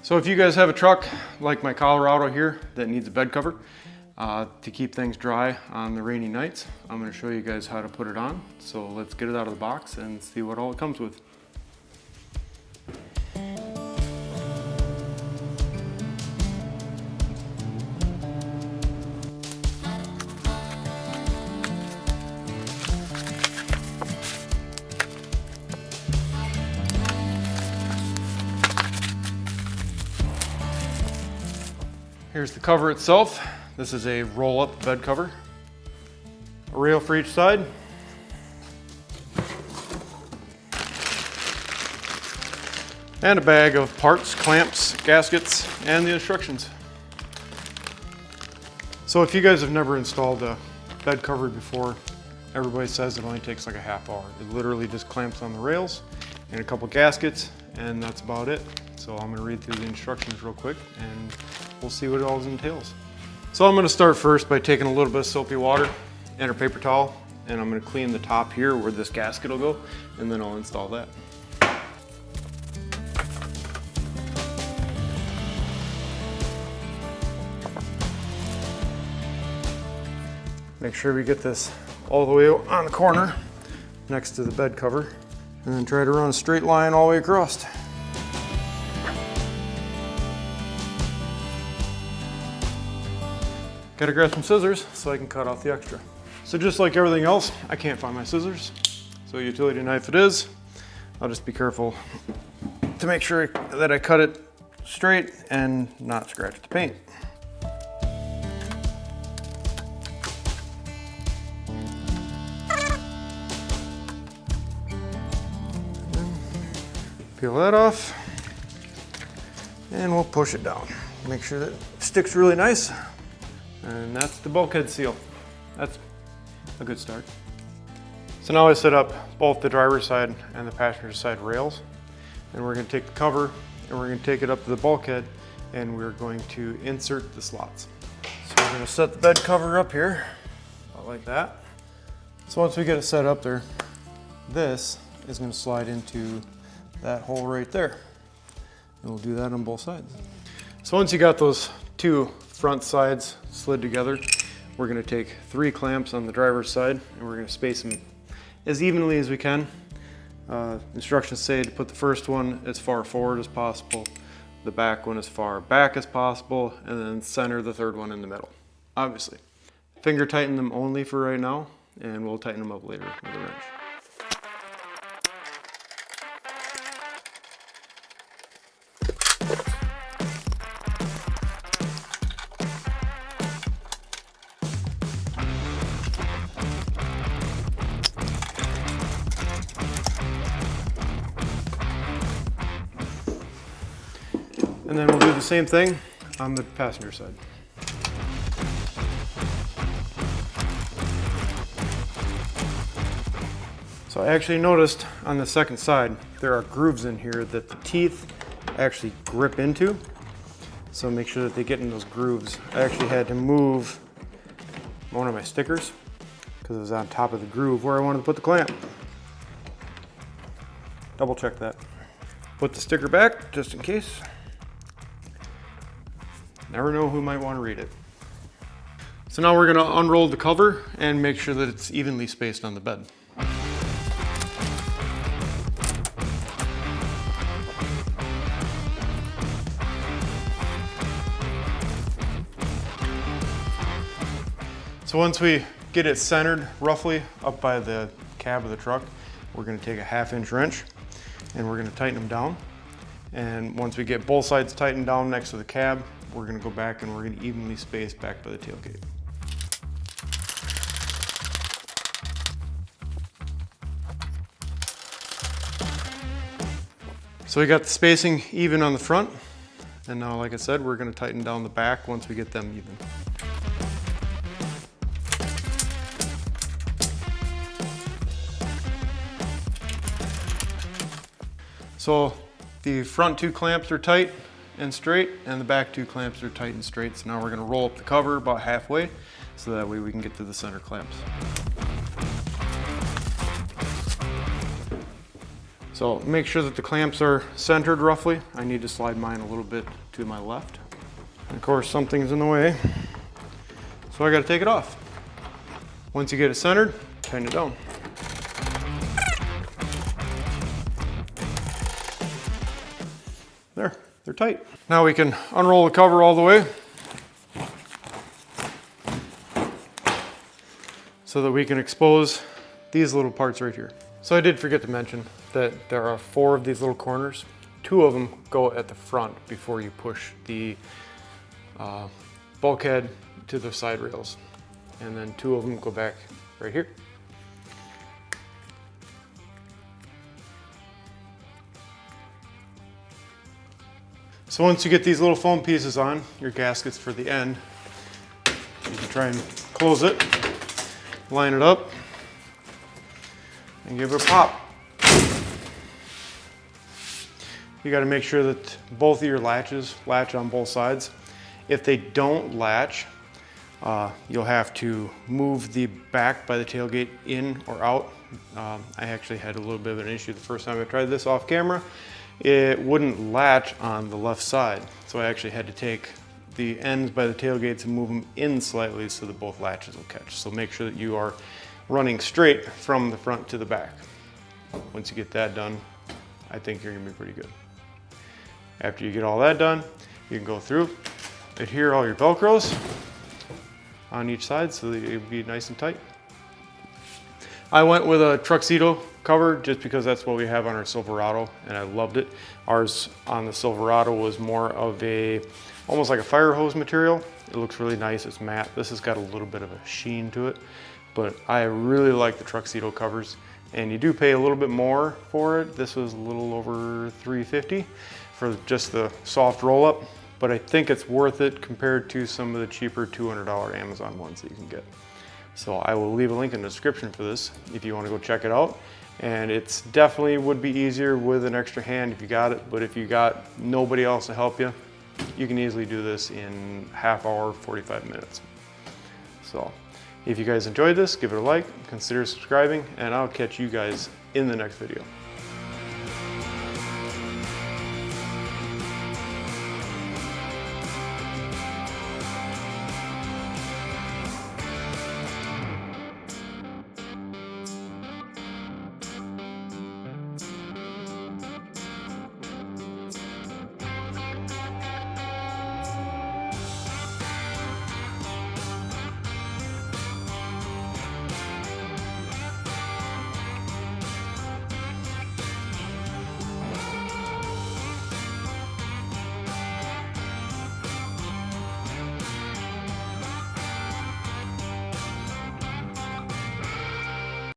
So if you guys have a truck like my Colorado here that needs a bed cover to keep things dry on the rainy nights, I'm going to show you guys how to put it on. So let's get it out of the box and see what all it comes with. Here's the cover itself. This is a roll-up bed cover. A rail for each side. And a bag of parts, clamps, gaskets, and the instructions. So if you guys have never installed a bed cover before, everybody says it only takes like a half hour. It literally just clamps on the rails and a couple gaskets, and that's about it. So I'm gonna read through the instructions real quick and we'll see what it all entails. So I'm gonna start first by taking a little bit of soapy water and a paper towel, and I'm gonna clean the top here where this gasket will go, and then I'll install that. Make sure we get this all the way on the corner next to the bed cover, and then try to run a straight line all the way across. Gotta grab some scissors so I can cut off the extra. So just like everything else, I can't find my scissors. So utility knife it is. I'll just be careful to make sure that I cut it straight and not scratch the paint. Peel that off and we'll push it down. Make sure that it sticks really nice. And that's the bulkhead seal. That's a good start. So now I set up both the driver's side and the passenger side rails. And we're gonna take the cover and we're gonna take it up to the bulkhead and we're going to insert the slots. So we're gonna set the bed cover up here, about like that. So once we get it set up there, this is gonna slide into that hole right there. And we'll do that on both sides. So once you got those two front sides slid together, we're going to take 3 clamps on the driver's side and we're going to space them as evenly as we can. Instructions say to put the first one as far forward as possible, the back one as far back as possible, and then center the third one in the middle, obviously. Finger tighten them only for right now, and we'll tighten them up later with a wrench. And then we'll do the same thing on the passenger side. So I actually noticed on the second side, there are grooves in here that the teeth actually grip into. So make sure that they get in those grooves. I actually had to move one of my stickers because it was on top of the groove where I wanted to put the clamp. Double check that. Put the sticker back just in case. Never know who might want to read it. So now we're going to unroll the cover and make sure that it's evenly spaced on the bed. So once we get it centered roughly up by the cab of the truck, we're going to take a 1/2-inch wrench and we're going to tighten them down. And once we get both sides tightened down next to the cab, we're going to go back and we're going to evenly space back by the tailgate. So we got the spacing even on the front, and now, like I said, we're going to tighten down the back once we get them even. So the front 2 clamps are tight and straight, and the back 2 clamps are tight and straight. So now we're going to roll up the cover about halfway, so that way we can get to the center clamps. So make sure that the clamps are centered roughly. I need to slide mine a little bit to my left. And of course, something's in the way, so I gotta take it off. Once you get it centered, tighten it down. There, they're tight. Now we can unroll the cover all the way so that we can expose these little parts right here. So I did forget to mention that there are 4 of these little corners. 2 of them go at the front before you push the bulkhead to the side rails. And then 2 of them go back right here. So once you get these little foam pieces on, your gaskets for the end, you can try and close it, line it up, and give it a pop. You got to make sure that both of your latches latch on both sides. If they don't latch, you'll have to move the back by the tailgate in or out. I actually had a little bit of an issue the first time I tried this off camera. It wouldn't latch on the left side, so I actually had to take the ends by the tailgates and move them in slightly so that both latches will catch. So make sure that you are running straight from the front to the back. Once you get that done, I think you're gonna be pretty good. After you get all that done, you can go through, adhere all your Velcros on each side so that it'll be nice and tight. I went with a Truxedo cover just because that's what we have on our Silverado, and I loved it. Ours on the Silverado was more of a, almost like a fire hose material. It looks really nice, it's matte. This has got a little bit of a sheen to it, but I really like the Truxedo covers, and you do pay a little bit more for it. This was a little over $350 for just the soft roll up, but I think it's worth it compared to some of the cheaper $200 Amazon ones that you can get. So I will leave a link in the description for this if you want to go check it out. And it's definitely would be easier with an extra hand if you got it, but if you got nobody else to help you, you can easily do this in half hour, 45 minutes. So if you guys enjoyed this, give it a like, consider subscribing, and I'll catch you guys in the next video.